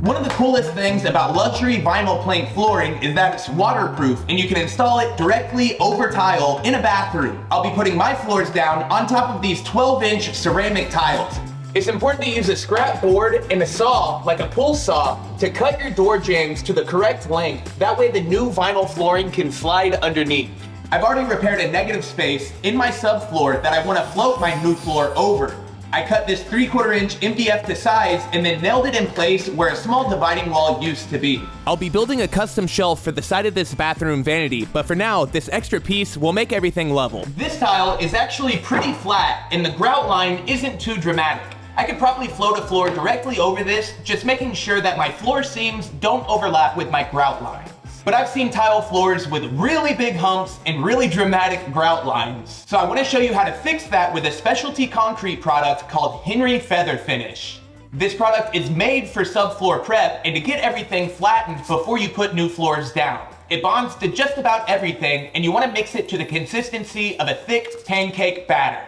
One of the coolest things about luxury vinyl plank flooring is that it's waterproof and you can install it directly over tile in a bathroom. I'll be putting my floors down on top of these 12-inch ceramic tiles. It's important to use a scrap board and a saw, like a pull saw, to cut your door jambs to the correct length. That way the new vinyl flooring can slide underneath. I've already repaired a negative space in my subfloor that I want to float my new floor over. I cut this 3/4 inch MDF to size and then nailed it in place where a small dividing wall used to be. I'll be building a custom shelf for the side of this bathroom vanity, but for now, this extra piece will make everything level. This tile is actually pretty flat and the grout line isn't too dramatic. I could probably float a floor directly over this, just making sure that my floor seams don't overlap with my grout line. But I've seen tile floors with really big humps and really dramatic grout lines. So I want to show you how to fix that with a specialty concrete product called Henry Feather Finish. This product is made for subfloor prep and to get everything flattened before you put new floors down. It bonds to just about everything and you want to mix it to the consistency of a thick pancake batter.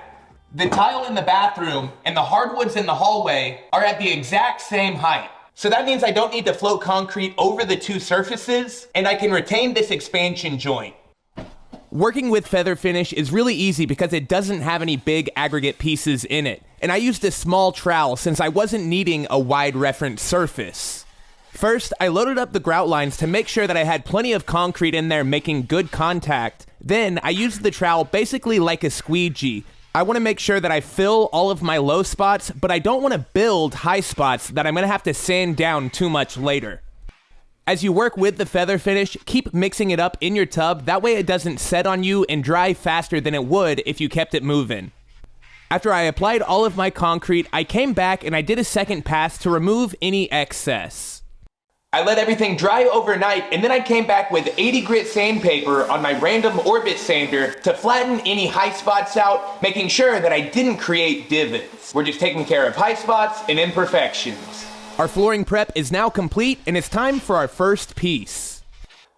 The tile in the bathroom and the hardwoods in the hallway are at the exact same height. So that means I don't need to float concrete over the two surfaces, and I can retain this expansion joint. Working with Feather Finish is really easy because it doesn't have any big aggregate pieces in it, and I used a small trowel since I wasn't needing a wide reference surface. First, I loaded up the grout lines to make sure that I had plenty of concrete in there making good contact. Then, I used the trowel basically like a squeegee. I want to make sure that I fill all of my low spots, but I don't want to build high spots that I'm going to have to sand down too much later. As you work with the Feather Finish, keep mixing it up in your tub, that way it doesn't set on you and dry faster than it would if you kept it moving. After I applied all of my concrete, I came back and I did a second pass to remove any excess. I let everything dry overnight and then I came back with 80 grit sandpaper on my random orbit sander to flatten any high spots out, making sure that I didn't create divots. We're just taking care of high spots and imperfections. Our flooring prep is now complete and it's time for our first piece.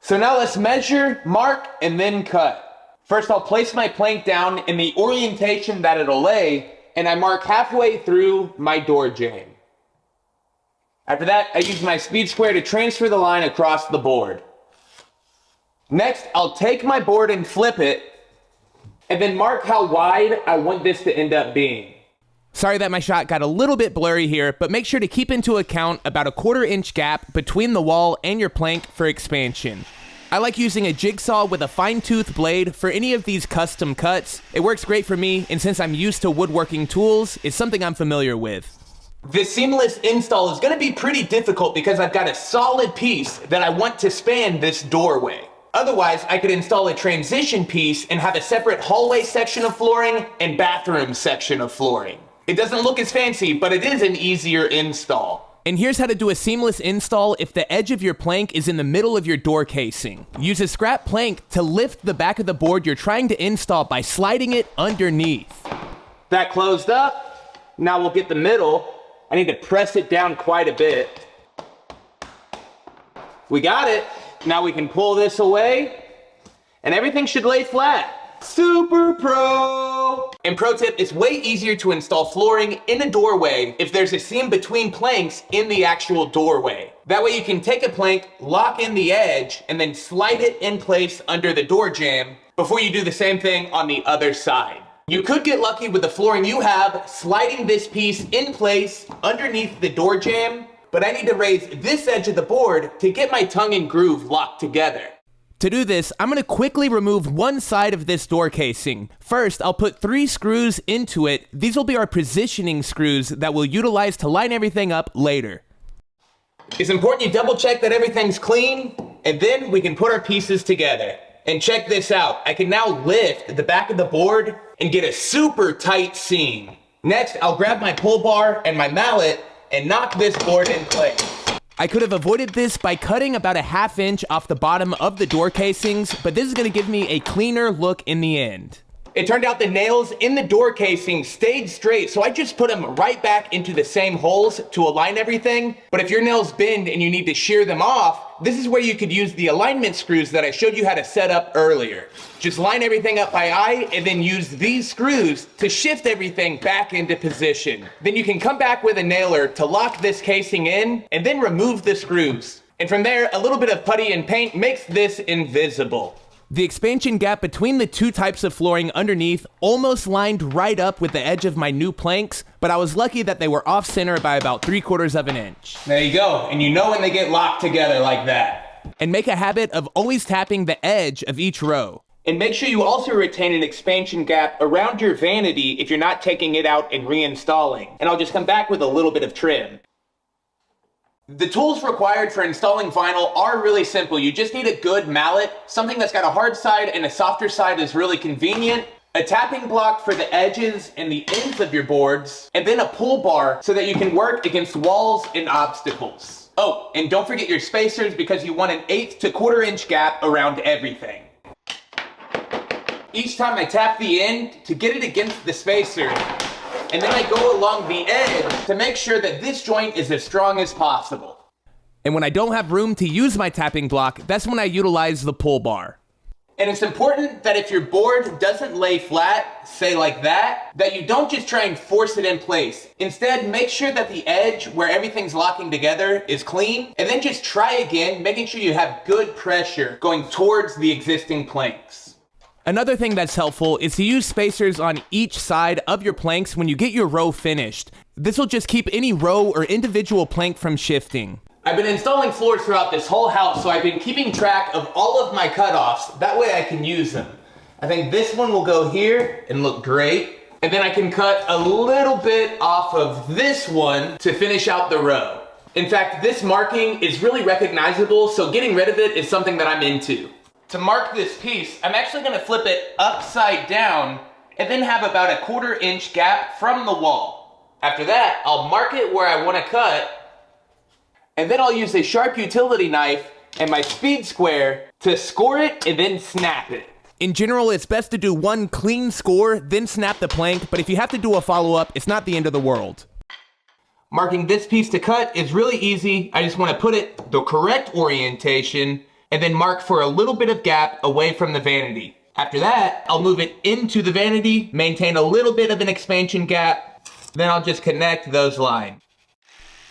So now let's measure, mark, and then cut. First I'll place my plank down in the orientation that it'll lay and I mark halfway through my door jamb. After that, I use my speed square to transfer the line across the board. Next, I'll take my board and flip it, and then mark how wide I want this to end up being. Sorry that my shot got a little bit blurry here, but make sure to keep into account about a 1/4 inch gap between the wall and your plank for expansion. I like using a jigsaw with a fine-tooth blade for any of these custom cuts. It works great for me, and since I'm used to woodworking tools, it's something I'm familiar with. This seamless install is going to be pretty difficult because I've got a solid piece that I want to span this doorway. Otherwise, I could install a transition piece and have a separate hallway section of flooring and bathroom section of flooring. It doesn't look as fancy, but it is an easier install. And here's how to do a seamless install if the edge of your plank is in the middle of your door casing. Use a scrap plank to lift the back of the board you're trying to install by sliding it underneath. That closed up. Now we'll get the middle. I need to press it down quite a bit. We got it. Now we can pull this away and everything should lay flat. Super pro! And pro tip, it's way easier to install flooring in a doorway if there's a seam between planks in the actual doorway. That way you can take a plank, lock in the edge, and then slide it in place under the door jamb before you do the same thing on the other side. You could get lucky with the flooring you have, sliding this piece in place underneath the door jamb, but I need to raise this edge of the board to get my tongue and groove locked together. To do this, I'm going to quickly remove one side of this door casing. First, I'll put 3 screws into it. These will be our positioning screws that we'll utilize to line everything up later. It's important you double check that everything's clean, and then we can put our pieces together. And check this out, I can now lift the back of the board and get a super tight seam. Next, I'll grab my pull bar and my mallet and knock this board in place. I could have avoided this by cutting about a 1/2 inch off the bottom of the door casings, but this is going to give me a cleaner look in the end. It turned out the nails in the door casing stayed straight, so I just put them right back into the same holes to align everything. But if your nails bend and you need to shear them off, this is where you could use the alignment screws that I showed you how to set up earlier. Just line everything up by eye and then use these screws to shift everything back into position. Then you can come back with a nailer to lock this casing in and then remove the screws. And from there, a little bit of putty and paint makes this invisible. The expansion gap between the two types of flooring underneath almost lined right up with the edge of my new planks, but I was lucky that they were off center by about 3/4 of an inch. There you go, and you know when they get locked together like that. And make a habit of always tapping the edge of each row. And make sure you also retain an expansion gap around your vanity if you're not taking it out and reinstalling. And I'll just come back with a little bit of trim. The tools required for installing vinyl are really simple. You just need a good mallet. Something that's got a hard side and a softer side is really convenient. A tapping block for the edges and the ends of your boards, and then a pull bar so that you can work against walls and obstacles. Oh, and don't forget your spacers because you want an 1/8 to 1/4 inch gap around everything. Each time I tap the end to get it against the spacer, and then I go along the edge to make sure that this joint is as strong as possible. And when I don't have room to use my tapping block, that's when I utilize the pull bar. And it's important that if your board doesn't lay flat, say like that you don't just try and force it in place. Instead, make sure that the edge where everything's locking together is clean, and then just try again, making sure you have good pressure going towards the existing planks. Another thing that's helpful is to use spacers on each side of your planks when you get your row finished. This will just keep any row or individual plank from shifting. I've been installing floors throughout this whole house, so I've been keeping track of all of my cutoffs. That way I can use them. I think this one will go here and look great. And then I can cut a little bit off of this one to finish out the row. In fact, this marking is really recognizable, so getting rid of it is something that I'm into. To mark this piece, I'm actually gonna flip it upside down and then have about a 1/4 inch gap from the wall. After that, I'll mark it where I wanna cut, and then I'll use a sharp utility knife and my speed square to score it and then snap it. In general, it's best to do one clean score, then snap the plank, but if you have to do a follow-up, it's not the end of the world. Marking this piece to cut is really easy. I just wanna put it the correct orientation and then mark for a little bit of gap away from the vanity. After that, I'll move it into the vanity, maintain a little bit of an expansion gap, then I'll just connect those lines.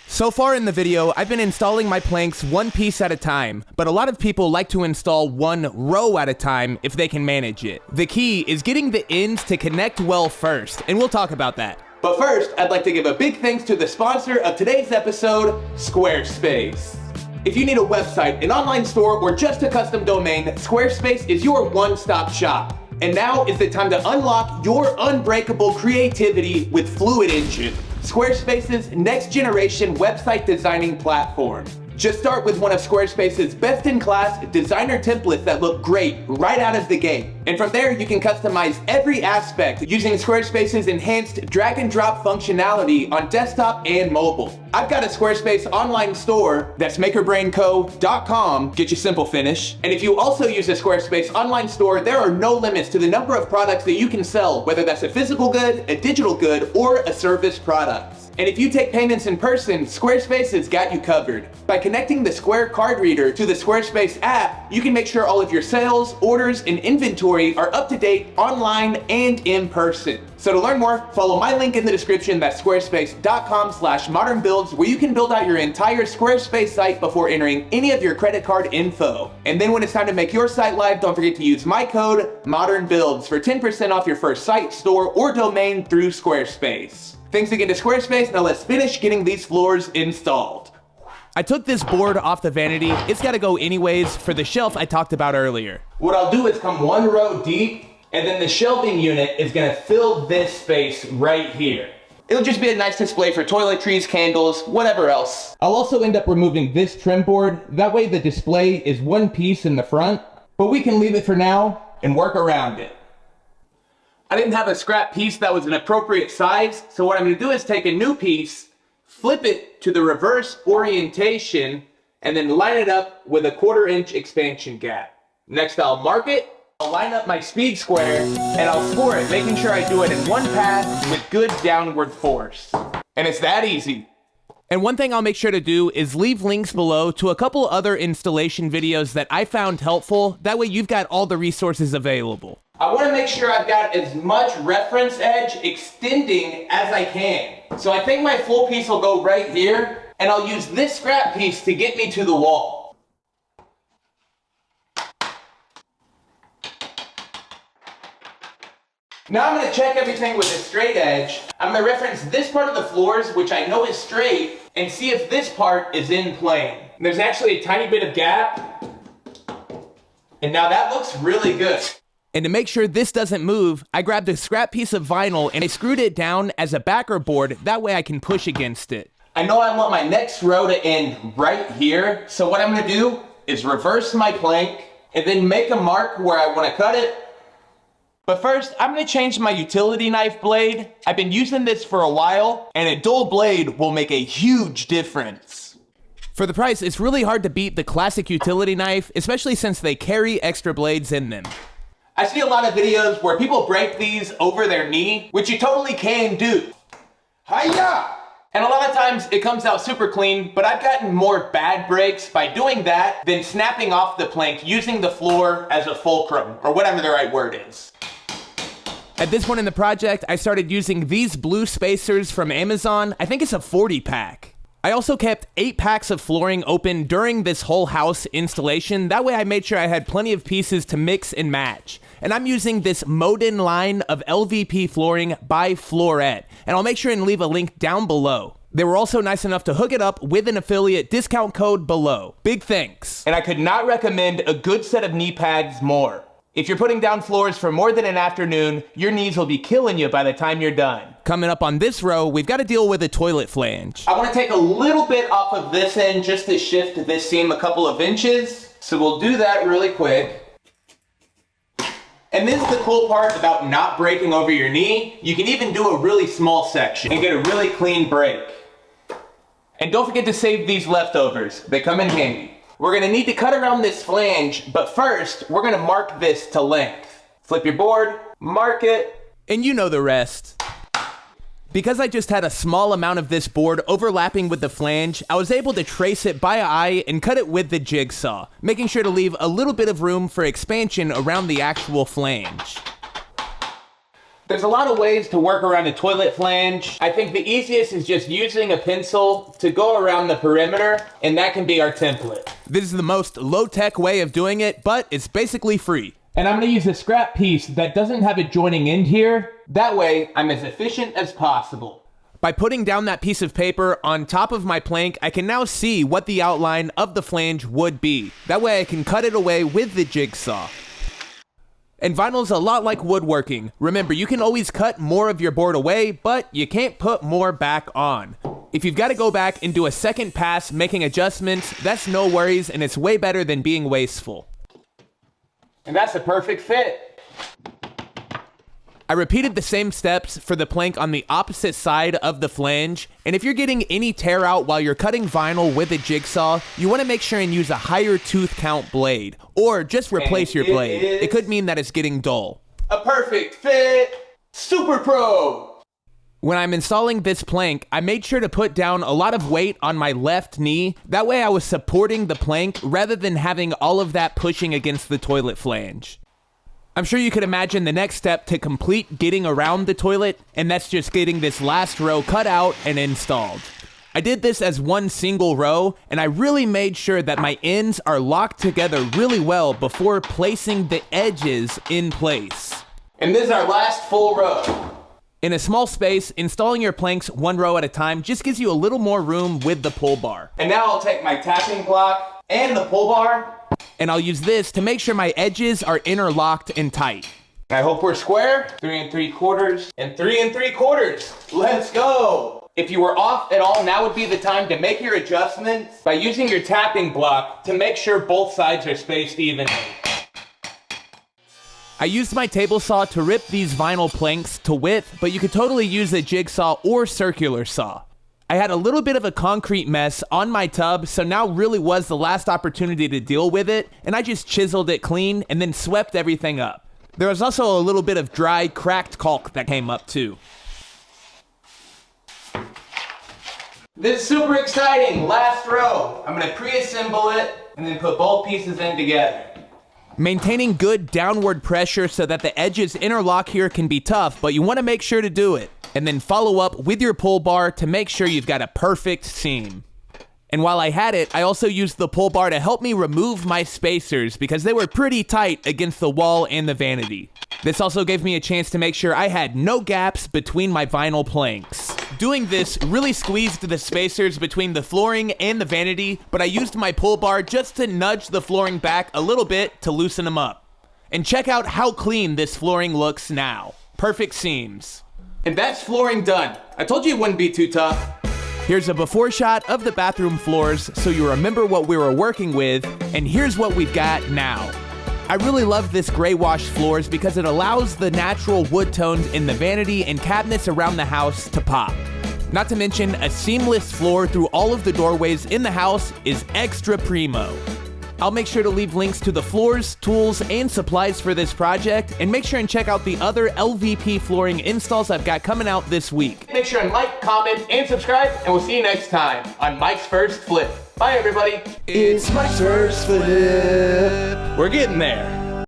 So far in the video, I've been installing my planks one piece at a time, but a lot of people like to install one row at a time if they can manage it. The key is getting the ends to connect well first, and we'll talk about that. But first, I'd like to give a big thanks to the sponsor of today's episode, Squarespace. If you need a website, an online store, or just a custom domain, Squarespace is your one-stop shop. And now is the time to unlock your unbreakable creativity with Flooret Engine, Squarespace's next-generation website designing platform. Just start with one of Squarespace's best-in-class designer templates that look great right out of the gate. And from there, you can customize every aspect using Squarespace's enhanced drag-and-drop functionality on desktop and mobile. I've got a Squarespace online store, that's makerbrainco.com, get you simple finish. And if you also use a Squarespace online store, there are no limits to the number of products that you can sell, whether that's a physical good, a digital good, or a service product. And if you take payments in person, Squarespace has got you covered. By connecting the Square card reader to the Squarespace app, you can make sure all of your sales, orders, and inventory are up to date online and in person. So to learn more, follow my link in the description, that's squarespace.com/modernbuilds, where you can build out your entire Squarespace site before entering any of your credit card info. And then when it's time to make your site live, don't forget to use my code ModernBuilds for 10% off your first site, store, or domain through Squarespace. Thanks again to Squarespace. Now let's finish getting these floors installed. I took this board off the vanity. It's gotta go anyways for the shelf I talked about earlier. What I'll do is come one row deep, and then the shelving unit is gonna fill this space right here. It'll just be a nice display for toiletries, candles, whatever else. I'll also end up removing this trim board. That way the display is one piece in the front, but we can leave it for now and work around it. I didn't have a scrap piece that was an appropriate size, so what I'm gonna do is take a new piece, flip it to the reverse orientation, and then line it up with a 1/4 inch expansion gap. Next, I'll mark it, I'll line up my speed square and I'll score it, making sure I do it in one pass with good downward force. And it's that easy. And one thing I'll make sure to do is leave links below to a couple other installation videos that I found helpful. That way you've got all the resources available. I want to make sure I've got as much reference edge extending as I can. So I think my full piece will go right here, and I'll use this scrap piece to get me to the wall. Now I'm going to check everything with a straight edge. I'm going to reference this part of the floors, which I know is straight, and see if this part is in plane. There's actually a tiny bit of gap, and now that looks really good. And to make sure this doesn't move, I grabbed a scrap piece of vinyl and I screwed it down as a backer board, that way I can push against it. I know I want my next row to end right here, so what I'm going to do is reverse my plank and then make a mark where I want to cut it. But first, I'm going to change my utility knife blade. I've been using this for a while, and a dull blade will make a huge difference. For the price, it's really hard to beat the classic utility knife, especially since they carry extra blades in them. I see a lot of videos where people break these over their knee, which you totally can do. Hiya! And a lot of times it comes out super clean, but I've gotten more bad breaks by doing that than snapping off the plank using the floor as a fulcrum, or whatever the right word is. At this point in the project, I started using these blue spacers from Amazon. I think it's a 40-pack. I also kept 8 packs of flooring open during this whole house installation. That way I made sure I had plenty of pieces to mix and match. And I'm using this Modin line of LVP flooring by Flooret. And I'll make sure and leave a link down below. They were also nice enough to hook it up with an affiliate discount code below. Big thanks. And I could not recommend a good set of knee pads more. If you're putting down floors for more than an afternoon, your knees will be killing you by the time you're done. Coming up on this row, we've got to deal with a toilet flange. I want to take a little bit off of this end just to shift this seam a couple of inches. So we'll do that really quick. And this is the cool part about not breaking over your knee. You can even do a really small section and get a really clean break. And don't forget to save these leftovers. They come in handy. We're going to need to cut around this flange, but first, we're going to mark this to length. Flip your board, mark it. And you know the rest. Because I just had a small amount of this board overlapping with the flange, I was able to trace it by eye and cut it with the jigsaw, making sure to leave a little bit of room for expansion around the actual flange. There's a lot of ways to work around a toilet flange. I think the easiest is just using a pencil to go around the perimeter, and that can be our template. This is the most low-tech way of doing it, but it's basically free. And I'm going to use a scrap piece that doesn't have a joining end here. That way, I'm as efficient as possible. By putting down that piece of paper on top of my plank, I can now see what the outline of the flange would be. That way I can cut it away with the jigsaw. And vinyl's a lot like woodworking. Remember, you can always cut more of your board away, but you can't put more back on. If you've got to go back and do a second pass making adjustments, that's no worries, and it's way better than being wasteful. And that's a perfect fit. I repeated the same steps for the plank on the opposite side of the flange, and if you're getting any tear out while you're cutting vinyl with a jigsaw, you want to make sure and use a higher tooth count blade, or just replace your blade. It could mean that it's getting dull. A perfect fit, super pro. When I'm installing this plank, I made sure to put down a lot of weight on my left knee. That way I was supporting the plank rather than having all of that pushing against the toilet flange. I'm sure you could imagine the next step to complete getting around the toilet, and that's just getting this last row cut out and installed. I did this as one single row, and I really made sure that my ends are locked together really well before placing the edges in place. And this is our last full row. In a small space, installing your planks one row at a time just gives you a little more room with the pull bar. And now I'll take my tapping block and the pull bar, and I'll use this to make sure my edges are interlocked and tight. I hope we're square. 3 3/4 and 3 3/4. Let's go. If you were off at all, now would be the time to make your adjustments by using your tapping block to make sure both sides are spaced evenly. I used my table saw to rip these vinyl planks to width, but you could totally use a jigsaw or circular saw. I had a little bit of a concrete mess on my tub, so now really was the last opportunity to deal with it, and I just chiseled it clean and then swept everything up. There was also a little bit of dry, cracked caulk that came up too. This is super exciting, last row. I'm gonna pre-assemble it and then put both pieces in together. Maintaining good downward pressure so that the edges interlock here can be tough, but you want to make sure to do it. And then follow up with your pull bar to make sure you've got a perfect seam. And while I had it, I also used the pull bar to help me remove my spacers because they were pretty tight against the wall and the vanity. This also gave me a chance to make sure I had no gaps between my vinyl planks. Doing this really squeezed the spacers between the flooring and the vanity, but I used my pull bar just to nudge the flooring back a little bit to loosen them up. And check out how clean this flooring looks now. Perfect seams. And that's flooring done. I told you it wouldn't be too tough. Here's a before shot of the bathroom floors so you remember what we were working with, and here's what we've got now. I really love this gray wash floors because it allows the natural wood tones in the vanity and cabinets around the house to pop. Not to mention, a seamless floor through all of the doorways in the house is extra primo. I'll make sure to leave links to the floors, tools, and supplies for this project, and make sure and check out the other LVP flooring installs I've got coming out this week. Make sure and like, comment, and subscribe, and we'll see you next time on Mike's First Flip. Bye, everybody. It's Mike's First Flip. We're getting there.